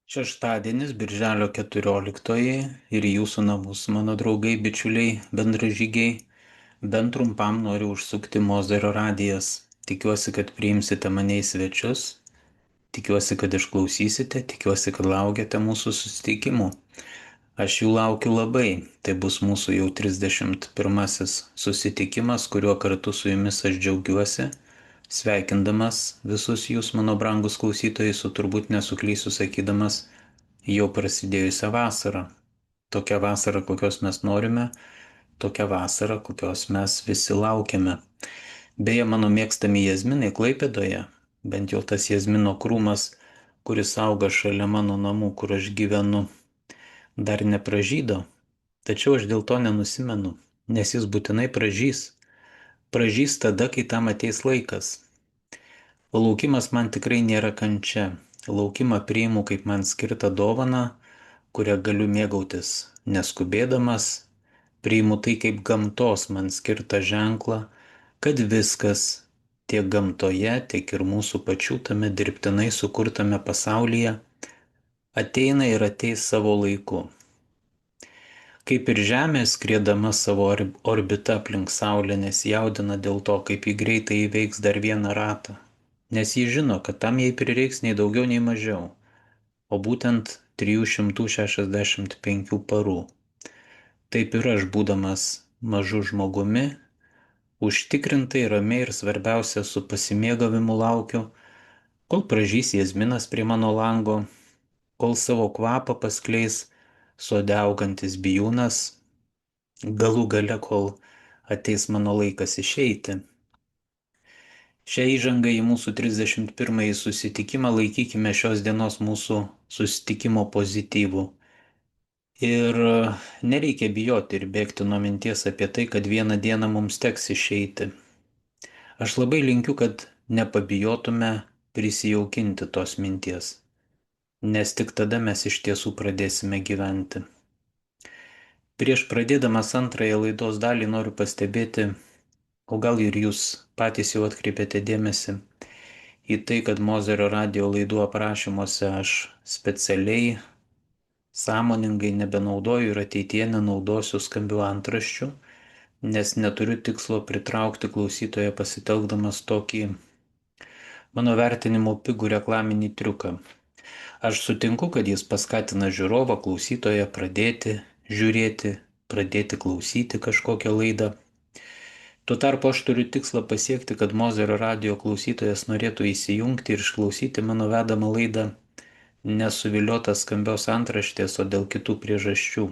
Šeštadienis, Birželio 14 ir į jūsų namus, mano draugai, bičiuliai, bendražygiai, bent trumpam noriu užsukti Mozerio radijas. Tikiuosi, kad priimsite mane į svečius, tikiuosi, kad išklausysite, tikiuosi, kad laukiate mūsų susitikimų. Aš jų laukiu labai. Tai bus mūsų jau 31 susitikimas, kuriuo kartu su jumis aš džiaugiuosi, sveikindamas visus jūs, mano brangus klausytojai, su turbūt nesuklysiu sakydamas, jau prasidėjusią vasarą. Tokia vasara, kokios mes norime, tokia vasara, kokios mes visi laukiame. Beje, mano mėgstami jazminai Klaipėdoje, bent jau tas jazmino krūmas, kuris auga šalia mano namų, kur aš gyvenu, dar nepražydo. Tačiau aš dėl to nenusimenu, nes jis būtinai pražys. Pražys tada, kai tam ateis laikas. O laukimas man tikrai nėra kančia. Laukimą priimu kaip man skirtą dovaną, kurią galiu mėgautis neskubėdamas, priimu tai kaip gamtos man skirtą ženklą, kad viskas tiek gamtoje, tiek ir mūsų pačių tame dirbtinai sukurtame pasaulyje ateina ir ateis savo laiku. Kaip ir Žemė skriedama savo orbitą aplink Saulę nesijaudina dėl to, kaip ji greitai įveiks dar vieną ratą, nes ji žino, kad tam jai prireiks nei daugiau, nei mažiau, o būtent 365 parų. Taip ir aš, būdamas mažu žmogumi, užtikrintai, ramiai ir svarbiausia su pasimėgavimu laukiu, kol pražys jazminas prie mano lango, kol savo kvapą paskleis sode augantis bijūnas, galų gale, kol ateis mano laikas išeiti. Šią įžangą į mūsų 31-ąjį susitikimą laikykime šios dienos mūsų susitikimo pozityvų. Ir nereikia bijoti ir bėgti nuo minties apie tai, kad vieną dieną mums teks išeiti. Aš labai linkiu, kad nepabijotume prisijaukinti tos minties, nes tik tada mes iš tiesų pradėsime gyventi. Prieš pradėdamas antrąją laidos dalį noriu pastebėti, o gal ir jūs patys jau atkreipėte dėmesį į tai, kad Mozerio radio laidų aprašymuose aš specialiai sąmoningai nebenaudoju ir ateityje nenaudosiu skambių antraščių, nes neturiu tikslo pritraukti klausytoją pasitelkdamas tokį, mano vertinimu, pigų reklaminį triuką. Aš sutinku, kad jis paskatina žiūrovą, klausytoją pradėti žiūrėti, pradėti klausyti kažkokią laidą. Tuo tarpu aš turiu tikslą pasiekti, kad Mozerio radio klausytojas norėtų įsijungti ir išklausyti mano vedamą laidą nesuviliotas skambios antraštės, o dėl kitų priežasčių.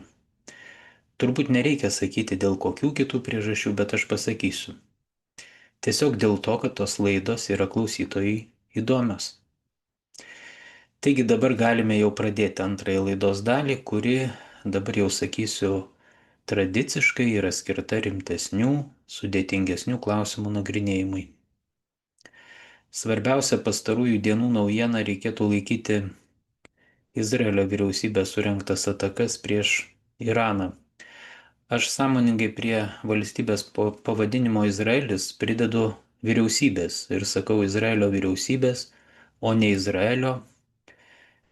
Turbūt nereikia sakyti dėl kokių kitų priežasčių, bet aš pasakysiu. Tiesiog dėl to, kad tos laidos yra klausytojai įdomios. Taigi dabar galime jau pradėti antrąją laidos dalį, kuri, dabar jau sakysiu, tradiciškai yra skirta rimtesnių, sudėtingesnių klausimų nagrinėjimui. Svarbiausia pastarųjų dienų naujieną reikėtų laikyti Izraelio vyriausybės surengtas atakas prieš Iraną. Aš sąmoningai prie valstybės pavadinimo Izraelis pridedu vyriausybės ir sakau Izraelio vyriausybės, o ne Izraelio,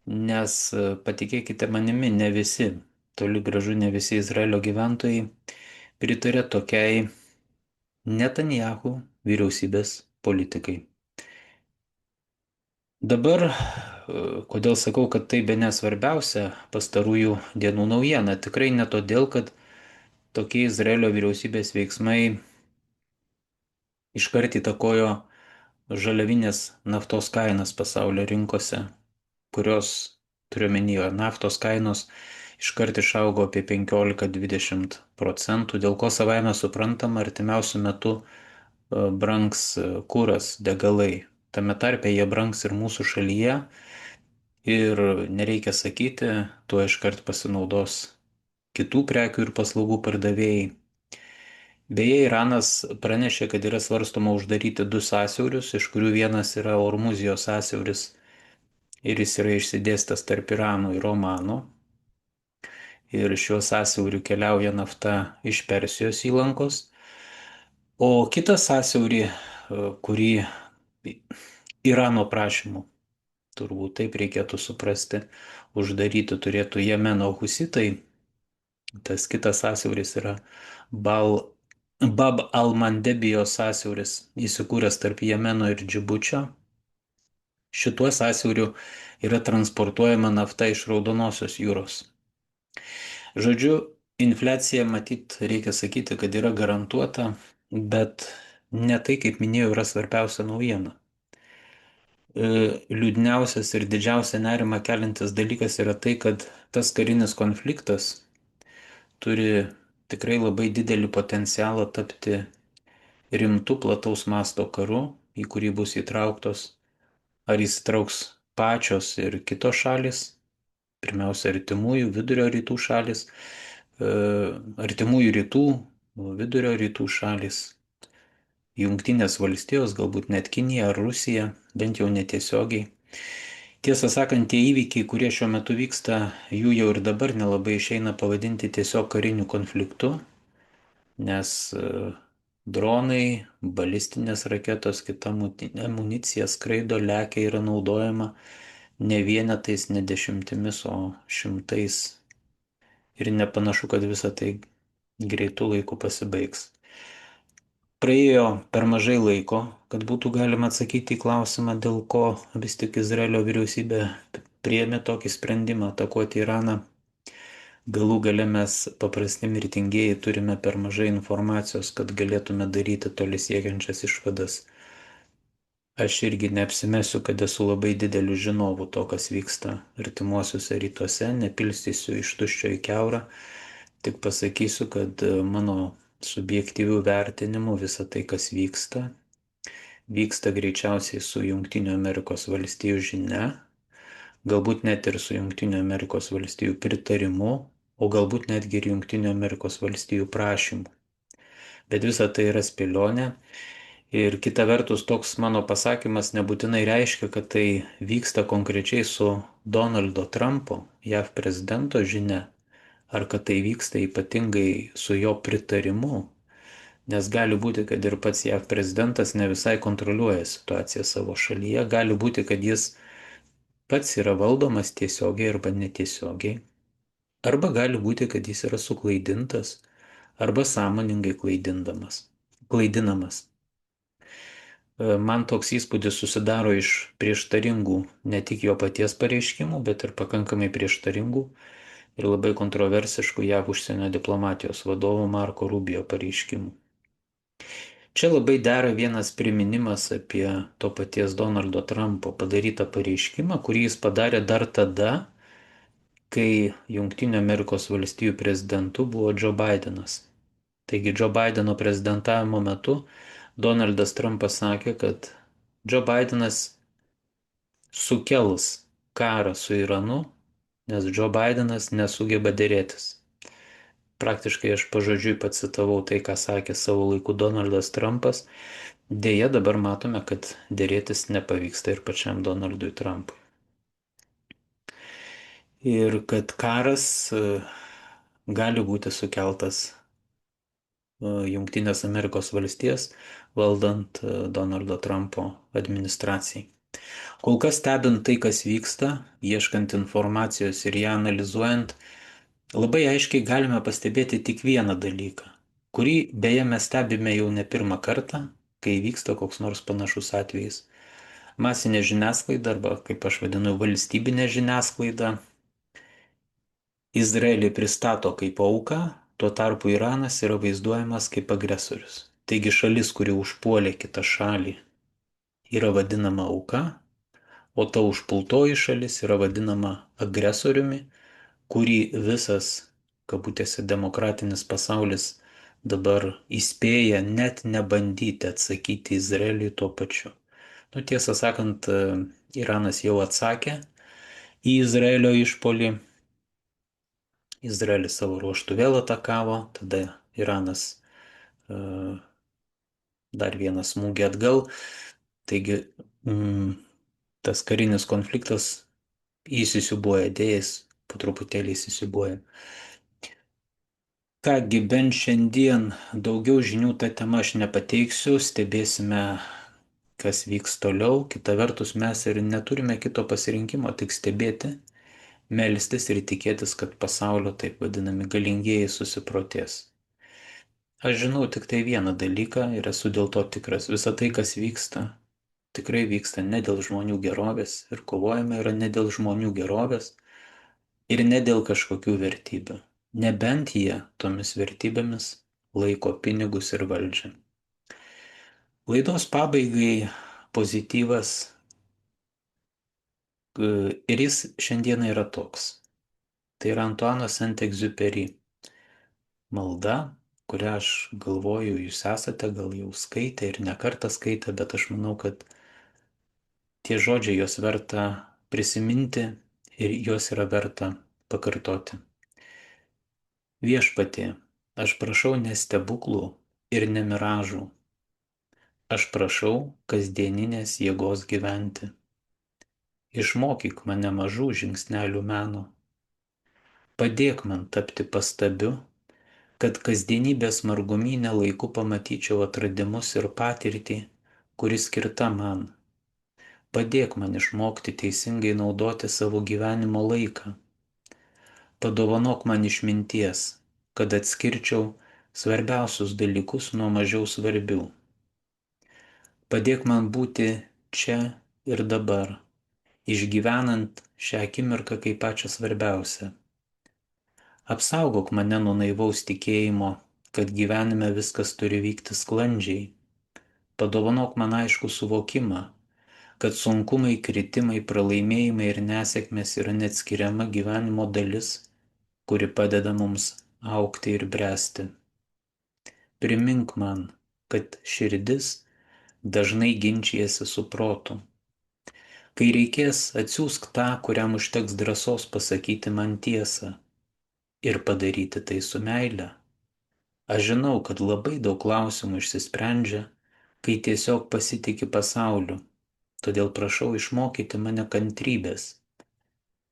nes patikėkite manimi, ne visi, toli gražu ne visi Izraelio gyventojai pritarė tokiai Netanjahu vyriausybės politikai. Dabar, kodėl sakau, kad tai bene svarbiausia pastarųjų dienų naujiena, tikrai ne todėl, kad tokie Izraelio vyriausybės veiksmai iškart įtakojo žaliavinės naftos kainas pasaulio rinkose, kurios, turiu omenyje, naftos kainos iškart išaugo apie 15–20%, dėl ko savaime suprantama artimiausiu metu brangs kuras, degalai. Tame tarpe jie brangs ir mūsų šalyje ir nereikia sakyti, tuo iškart pasinaudos kitų prekių ir paslaugų pardavėjai. Beje, Iranas pranešė, kad yra svarstoma uždaryti 2 sąsiaurius, iš kurių vienas yra Ormuzijos sąsiauris ir jis yra išsidėstęs tarp Irano ir Omano. Ir šiuo sąsiauriu keliauja nafta iš Persijos įlankos. O kitą sąsiaurį, kurį Irano prašymu turbūt taip reikėtų suprasti, uždaryti turėtų Jemeno husitai, tas kitas sąsiauris yra Bal, Bab al-Mandebijos sąsiauris, įsikūręs tarp Jemeno ir Džibučio. Šituo sąsiauriu yra transportuojama nafta iš Raudonosios jūros. Žodžiu, infliacija, matyt, reikia sakyti, kad yra garantuota, bet ne tai, kaip minėjau, yra svarbiausia naujiena. Liūdniausias ir didžiausia nerima keliantis dalykas yra tai, kad tas karinis konfliktas turi tikrai labai didelį potencialą tapti rimtu plataus masto karu, į kurį bus įtrauktos ar įsitrauks pačios ir kitos šalis, pirmiausia, artimųjų vidurio rytų šalis, artimųjų rytų, vidurio rytų šalis, Jungtinės valstijos, galbūt net Kinija ar Rusija, bent jau netiesiogiai. Tiesą sakant, tie įvykiai, kurie šiuo metu vyksta, jų jau ir dabar nelabai išeina pavadinti tiesiog kariniu konfliktu, nes dronai, balistinės raketos, kita amunicija skraido, lekia, yra naudojama ne vienetais, ne dešimtimis, o šimtais. Ir nepanašu, kad visa tai greitų laikų pasibaigs. Praėjo per mažai laiko, kad būtų galima atsakyti į klausimą, dėl ko vis tik Izraelio vyriausybė priėmė tokį sprendimą atakuoti Iraną. Galų gale mes paprasti mirtingieji turime per mažai informacijos, kad galėtume daryti toli siekiančias išvadas. Aš irgi neapsimesiu, kad esu labai dideliu žinovu to, kas vyksta artimuosiuose rytuose, nepilstysiu iš tuščio į keurą, tik pasakysiu, kad mano subjektyvių vertinimų visą tai, kas vyksta, vyksta greičiausiai su Junktinių Amerikos valstijų žinia, galbūt net ir su Junktinių Amerikos valstijų pritarimu, o galbūt netgi ir Junktinių Amerikos valstijų prašymu. Bet visa tai yra spėlionė. Ir kita vertus, toks mano pasakymas nebūtinai reiškia, kad tai vyksta konkrečiai su Donaldo Trumpo, JAV prezidento žinia, ar kad tai vyksta ypatingai su jo pritarimu, nes gali būti, kad ir pats JAV prezidentas ne visai kontroliuoja situaciją savo šalyje, gali būti, kad jis pats yra valdomas tiesiogiai arba netiesiogiai, arba gali būti, kad jis yra suklaidintas arba sąmoningai klaidinamas. Man toks įspūdis susidaro iš prieštaringų ne tik jo paties pareiškimų, bet ir pakankamai prieštaringų ir labai kontroversiškų JAV užsienio diplomatijos vadovo Marko Rubio pareiškimų. Čia labai dera vienas priminimas apie to paties Donaldo Trumpo padarytą pareiškimą, kurį jis padarė dar tada, kai Junktinių Amerikos valstijų prezidentu buvo Joe Bidenas. Taigi Joe Bideno prezidentavimo metu Donaldas Trumpas sakė, kad Joe Bidenas sukels karą su Iranu, nes Joe Bidenas nesugeba dėrėtis. Praktiškai aš pažodžiui pacitavau tai, ką sakė savo laiku Donaldas Trumpas. Deja, dabar matome, kad dėrėtis nepavyksta ir pačiam Donaldui Trumpui. Ir kad karas gali būti sukeltas Jungtinės Amerikos valstijas valdant Donaldo Trumpo administracijai. Kol kas stebint tai, kas vyksta, ieškant informacijos ir ją analizuojant, labai aiškiai galime pastebėti tik vieną dalyką, kurį beje mes stebime jau ne pirmą kartą, kai vyksta koks nors panašus atvejis. Masinė žiniasklaida, arba kaip aš vadinu, valstybinė žiniasklaida, Izraelį pristato kaip auką, tuo tarpu Iranas yra vaizduojamas kaip agresorius. Taigi šalis, kuri užpuolė kitą šalį, yra vadinama auka, o ta užpultoji šalis yra vadinama agresoriumi, kurį visas, kabutėse, demokratinis pasaulis dabar įspėja net nebandyti atsakyti Izraeliui tuo pačiu. Tiesą sakant, Iranas jau atsakė į Izraelio išpolį. Izraelis savo ruoštų vėl atakavo, tada Iranas dar vieną smūgį atgal. Taigi tas karinis konfliktas įsisiūbuoja, dėjas po truputėlį įsisiūbuoja. Kągi, bent šiandien daugiau žinių tą temą aš nepateiksiu, stebėsime kas vyks toliau. Kita vertus, mes ir neturime kito pasirinkimo, tik stebėti, melstis ir tikėtis, kad pasaulio taip vadinami galingieji susiprotės. Aš žinau tik tai vieną dalyką ir esu dėl to tikras. Visa tai, kas vyksta, tikrai vyksta ne dėl žmonių gerovės ir kovojama yra ne dėl žmonių gerovės ir ne dėl kažkokių vertybių. Nebent jie tomis vertybėmis laiko pinigus ir valdžią. Laidos pabaigai pozityvas ir jis šiandieną yra toks. Tai yra Antuano Saint-Exupéry malda, kurią aš galvoju, jūs esate gal jau skaitę ir nekartą skaitę, bet aš manau, kad tie žodžiai juos verta prisiminti ir juos yra verta pakartoti. Viešpatie, aš prašau ne stebuklų ir ne miražų. Aš prašau kasdieninės jėgos gyventi. Išmokyk mane mažų žingsnelių meno. Padėk man tapti pastabiu, kad kasdienybės margumynę laiku pamatyčiau atradimus ir patirtį, kuri skirta man. Padėk man išmokti teisingai naudoti savo gyvenimo laiką. Padovanok man išminties, kad atskirčiau svarbiausius dalykus nuo mažiau svarbių. Padėk man būti čia ir dabar, išgyvenant šią akimirką kaip pačią svarbiausią. Apsaugok mane nuo naivaus tikėjimo, kad gyvenime viskas turi vykti sklandžiai. Padovanok man aišku suvokimą, kad sunkumai, kritimai, pralaimėjimai ir nesėkmės yra neatskiriama gyvenimo dalis, kuri padeda mums augti ir bręsti. Primink man, kad širdis dažnai ginčijasi su protu. Kai reikės, atsiųsk tą, kuriam užteks drąsos pasakyti man tiesą ir padaryti tai su meile. Aš žinau, kad labai daug klausimų išsisprendžia, kai tiesiog pasitiki pasauliu, todėl prašau išmokyti mane kantrybės.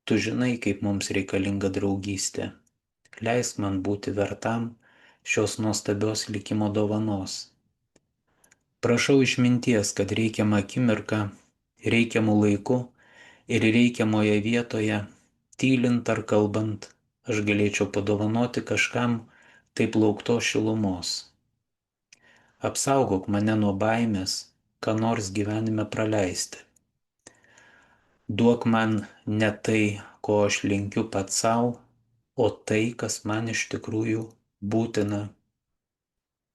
Tu žinai, kaip mums reikalinga draugystė. Leisk man būti vertam šios nuostabios likimo dovanos. Prašau išminties, kad reikiamą akimirką, reikiamų laiku ir reikiamoje vietoje, tylint ar kalbant, aš galėčiau padovanoti kažkam taip lauktos šilumos. Apsaugok mane nuo baimės, ką nors gyvenime praleisti. Duok man ne tai, ko aš linkiu pats savo, o tai, kas man iš tikrųjų būtina.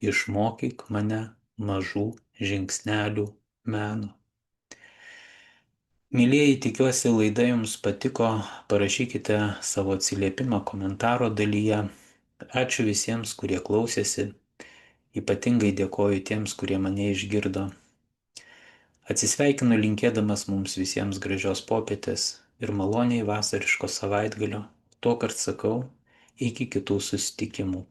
Išmokyk mane mažų žingsnelių meno. Mylėjai, tikiuosi laida jums patiko, parašykite savo atsiliepimą komentaro dalyje. Ačiū visiems, kurie klausėsi, ypatingai dėkoju tiems, kurie mane išgirdo. Atsisveikinu linkėdamas mums visiems gražios popietės ir maloniai vasariško savaitgalio. Tuokart sakau, iki kitų susitikimų.